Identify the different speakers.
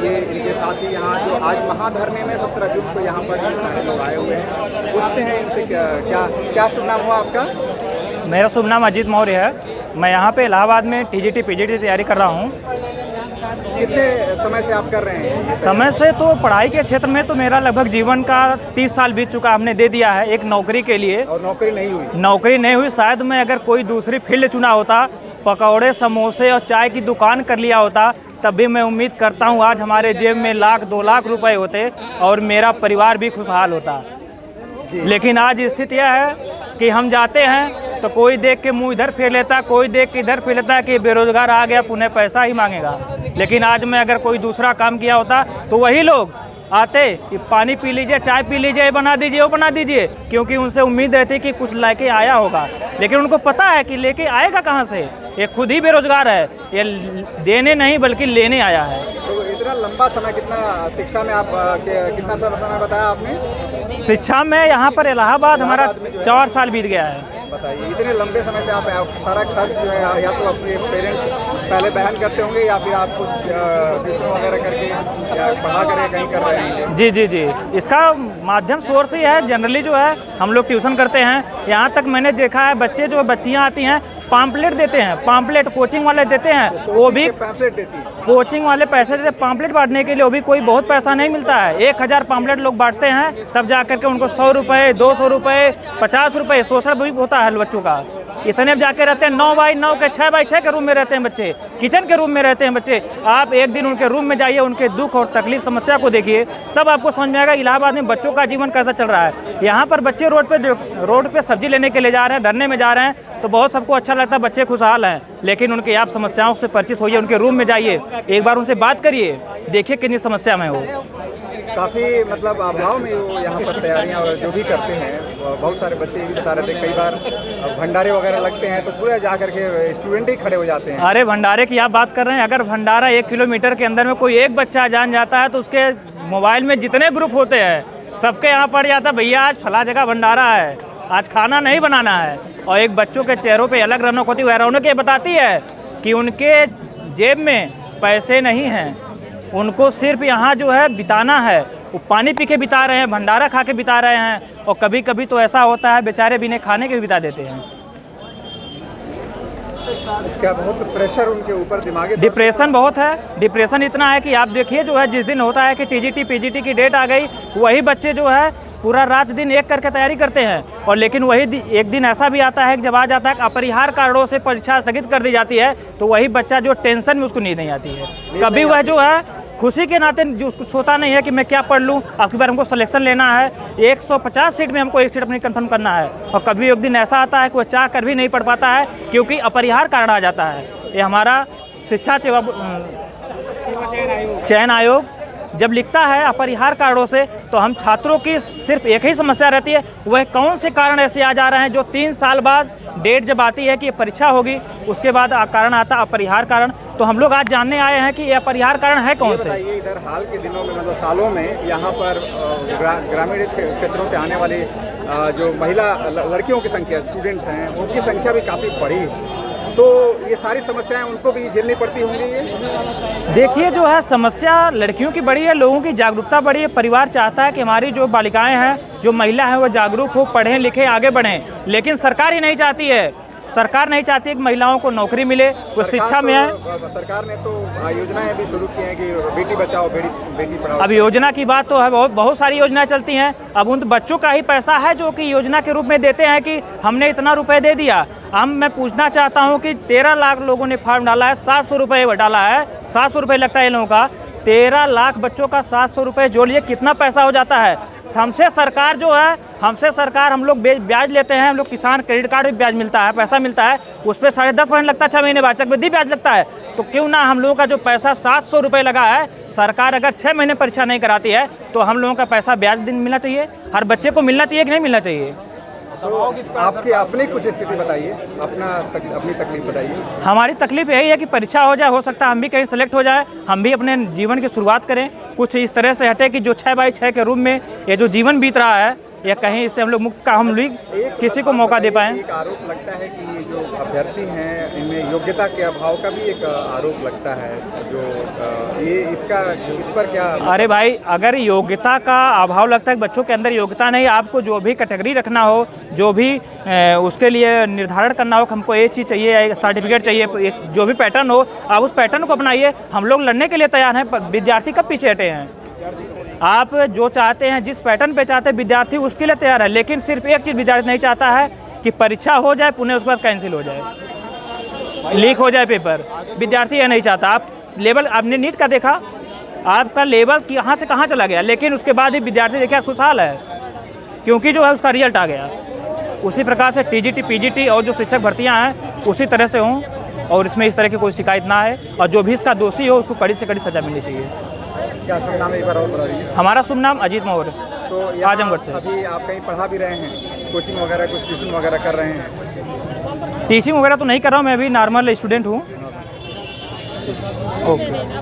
Speaker 1: ये इनके साथ ही यहाँ जो आज महाधरने में 17 जून को यहाँ पर सारे लोग आए हुए हैं, पूछते हैं इनसे क्या शुभ नाम हुआ आपका?
Speaker 2: मेरा शुभ नाम अजीत मौर्य है। मैं यहाँ पे इलाहाबाद में टीजीटी पीजीटी तैयारी कर रहा हूँ।
Speaker 1: कितने समय से आप कर रहे हैं?
Speaker 2: समय से तो पढ़ाई के क्षेत्र में तो मेरा लगभग जीवन का 30 साल बीत चुका। हमने दे दिया है एक नौकरी के लिए,
Speaker 1: और नौकरी नहीं हुई?
Speaker 2: नौकरी नहीं हुई। शायद मैं अगर कोई दूसरी फील्ड चुना होता, पकौड़े समोसे और चाय की दुकान कर लिया होता, तब भी मैं उम्मीद करता हूँ आज हमारे जेब में 1-2 लाख रुपए होते और मेरा परिवार भी खुशहाल होता। लेकिन आज स्थिति यह है कि हम जाते हैं तो कोई देख के मुंह इधर फेर लेता, कोई देख के इधर फेर लेता कि बेरोजगार आ गया, पुनः पैसा ही मांगेगा। लेकिन आज मैं अगर कोई दूसरा काम किया होता तो वही लोग आते कि पानी पी लीजिए, चाय पी लीजिए, ये बना दीजिए, वो बना दीजिए, क्योंकि उनसे उम्मीद रहती कि कुछ लेके आया होगा। लेकिन उनको पता है कि लेके आएगा कहाँ से, ये खुद ही बेरोजगार है, ये देने नहीं बल्कि लेने आया है।
Speaker 1: तो इतना लंबा समय, कितना शिक्षा में आप कितना समय बताया आपने?
Speaker 2: शिक्षा में यहाँ पर इलाहाबाद हमारा 4 साल बीत गया है।
Speaker 1: बताइए, इतने लंबे समय से आप सारा खर्च जो है या तो अपने पेरेंट्स पहले बहन करते होंगे या फिर आप कुछ ट्यूशन वगैरह करके या पढ़ा करके कहीं कर रहे हैं?
Speaker 2: जी, इसका माध्यम सोर्स ही है। जनरली जो है हम लोग ट्यूशन करते हैं। यहाँ तक मैंने देखा है बच्चे जो बच्चियाँ आती हैं पाम्पलेट देते हैं, पाम्पलेट कोचिंग वाले देते हैं, वो भी
Speaker 1: पैम्पलेट देती है।
Speaker 2: कोचिंग वाले पैसे देते पाम्पलेट बांटने के लिए, वो भी कोई बहुत पैसा नहीं मिलता है। 1000 पाम्पलेट लोग बांटते हैं, तब जा करके उनको 100 रुपये, 200 रुपये, 50 रुपये, शोषण भी होता है बच्चों का। इतने जाके रहते हैं 9x9 के 6x6 के रूम में रहते हैं बच्चे, किचन के रूम में रहते हैं बच्चे। आप एक दिन उनके रूम में जाइए, उनके दुख और तकलीफ समस्या को देखिए, तब आपको समझ में आएगा इलाहाबाद में बच्चों का जीवन कैसा चल रहा है। यहाँ पर बच्चे रोड पे सब्जी लेने के लिए जा रहे हैं, धरने में जा रहे हैं, तो बहुत सबको अच्छा लगता है, बच्चे खुशहाल हैं। लेकिन उनके आप समस्याओं से परिचित होइए, उनके रूम में जाइए, एक बार उनसे बात करिए, देखिए कितनी समस्या में हो।
Speaker 1: काफ़ी मतलब अभाव में वो यहाँ पर तैयारियाँ और जो भी करते हैं, बहुत सारे बच्चे भी बता रहे थे कई बार भंडारे वगैरह लगते हैं तो पूरे जा करके स्टूडेंट ही खड़े हो जाते हैं।
Speaker 2: अरे भंडारे की आप बात कर रहे हैं, अगर भंडारा 1 किलोमीटर के अंदर में कोई एक बच्चा जान जाता है तो उसके मोबाइल में जितने ग्रुप होते हैं सबके यहाँ पड़ जाता है, भैया आज फला जगह भंडारा है, आज खाना नहीं बनाना है। और एक बच्चों के चेहरों पे अलग रौनक होती है। वह रौनक ये बताती है कि उनके जेब में पैसे नहीं हैं, उनको सिर्फ यहाँ जो है बिताना है। वो पानी पी के बिता रहे हैं, भंडारा खा के बिता रहे हैं, और कभी कभी तो ऐसा होता है बेचारे बिना खाने के भी बिता देते हैं।
Speaker 1: इसका बहुत प्रेशर उनके ऊपर, दिमागी
Speaker 2: डिप्रेशन बहुत है। डिप्रेशन इतना है कि आप देखिए जो है जिस दिन होता है कि टीजीटी पीजीटी की डेट आ गई, वही बच्चे जो है पूरा रात दिन एक करके तैयारी करते हैं। और लेकिन वही एक दिन ऐसा भी आता है कि जब आ जाता है कि अपरिहार्य कारणों से परीक्षा स्थगित कर दी जाती है, तो वही बच्चा जो टेंशन में उसको नींद नहीं आती है। कभी वह जो है खुशी के नाते जो उसको सोता नहीं है कि मैं क्या पढ़ लूँ, अब की बार हमको सिलेक्शन लेना है, 150 सीट में हमको एक सीट अपनी कंफर्म करना है। और कभी एक दिन ऐसा आता है कि वह चाह कर भी नहीं पढ़ पाता है क्योंकि अपरिहार्य कारण आ जाता है। ये हमारा शिक्षा चयन आयोग जब लिखता है अपरिहार्य कारणों से, तो हम छात्रों की सिर्फ एक ही समस्या रहती है, वह कौन से कारण ऐसे आ जा रहे हैं जो 3 साल बाद डेट जब आती है कि परीक्षा होगी, उसके बाद कारण आता अपरिहार्य कारण। तो हम लोग आज जानने आए हैं कि ये अपरिहार्य कारण है कौन से।
Speaker 1: इधर हाल के दिनों में मतलब सालों में यहाँ पर ग्रामीण क्षेत्रों से आने वाली जो महिला लड़कियों की संख्या, स्टूडेंट्स हैं, उनकी संख्या भी काफ़ी बढ़ी, तो ये सारी समस्याएं उनको भी झेलनी पड़ती होंगी। ये
Speaker 2: देखिए जो है समस्या लड़कियों की बड़ी है, लोगों की जागरूकता बड़ी है। परिवार चाहता है कि हमारी जो बालिकाएं हैं, जो महिला हैं, वो जागरूक हो, पढ़ें लिखें, आगे बढ़ें। लेकिन सरकार ही नहीं चाहती है। सरकार नहीं चाहती है कि महिलाओं को नौकरी मिले, वो शिक्षा में है।
Speaker 1: सरकार ने तो योजनाएं भी शुरू की हैं कि बेटी बचाओ बेटी पढ़ाओ।
Speaker 2: अब योजना की बात तो है, बहुत सारी योजनाएं चलती हैं। अब उन बच्चों का ही पैसा है जो कि योजना के रूप में देते हैं कि हमने इतना रुपए दे दिया। मैं पूछना चाहता हूं कि 13 लाख लोगों ने फॉर्म डाला है, 700 रुपये डाला है, 700 रुपये लगता है इन लोगों का। 13 लाख बच्चों का 700 रुपये जोड़िए, कितना पैसा हो जाता है। हमसे सरकार जो है, हम लोग ब्याज लेते हैं, हम लोग किसान क्रेडिट कार्ड भी ब्याज मिलता है, पैसा मिलता है, उस पर 10.5% लगता है, 6 महीने बाद चक्रवृद्धि ब्याज लगता है। तो क्यों ना हम लोगों का जो पैसा 700 रुपये लगा है, सरकार अगर 6 महीने परीक्षा नहीं कराती है तो हम लोगों का पैसा ब्याज दिन मिलना चाहिए, हर बच्चे को मिलना चाहिए कि नहीं मिलना चाहिए।
Speaker 1: तो आपकी अपनी कुछ स्थिति बताइए, अपनी तकलीफ बताइए।
Speaker 2: हमारी तकलीफ यही है कि परीक्षा हो जाए, हो सकता है हम भी कहीं सेलेक्ट हो जाए, हम भी अपने जीवन की शुरुआत करें, कुछ इस तरह से हटे कि जो 6x6 के रूम में ये जो जीवन बीत रहा है, या कहीं इससे हम लोग मुक्त का हम लोग किसी को मौका दे पाएँ।
Speaker 1: एक आरोप लगता है कि जो अभ्यर्थी हैं इनमें योग्यता के अभाव का भी एक आरोप लगता है, जो ये इसका इस पर क्या?
Speaker 2: अरे भाई, अगर योग्यता का अभाव लगता है कि बच्चों के अंदर योग्यता नहीं, आपको जो भी कैटेगरी रखना हो, जो भी उसके लिए निर्धारण करना हो, हमको ये चीज़ चाहिए, सर्टिफिकेट चाहिए, जो भी पैटर्न हो, आप उस पैटर्न को अपनाइए। हम लोग लड़ने के लिए तैयार हैं, विद्यार्थी कब पीछे हटे हैं? आप जो चाहते हैं, जिस पैटर्न पे चाहते हैं विद्यार्थी, उसके लिए तैयार है। लेकिन सिर्फ एक चीज़ विद्यार्थी नहीं चाहता है कि परीक्षा हो जाए, पुनः उसके बाद कैंसिल हो जाए, लीक हो जाए पेपर। विद्यार्थी यह नहीं चाहता। आप लेवल, आपने नीट का देखा, आपका लेवल कहाँ से कहाँ चला गया, लेकिन उसके बाद ही विद्यार्थी देखिए खुशहाल है, क्योंकि जो है उसका रिजल्ट आ गया। उसी प्रकार से टीजीटी, पीजीटी और जो शिक्षक भर्तियाँ हैं उसी तरह से हों, और इसमें इस तरह की कोई शिकायत ना आए, और जो भी इसका दोषी हो उसको कड़ी से कड़ी सजा मिलनी चाहिए।
Speaker 1: क्या शुभ नाम एक बार और बता दीजिए?
Speaker 2: हमारा शुभ नाम अजीत मौर्य,
Speaker 1: तो
Speaker 2: आजमगढ़ से।
Speaker 1: अभी आप कहीं पढ़ा भी रहे हैं, कोचिंग वगैरह, कुछ ट्यूशन वगैरह कर रहे हैं?
Speaker 2: टीचिंग वगैरह तो नहीं कर रहा हूँ, मैं अभी नॉर्मल स्टूडेंट हूँ। ओके।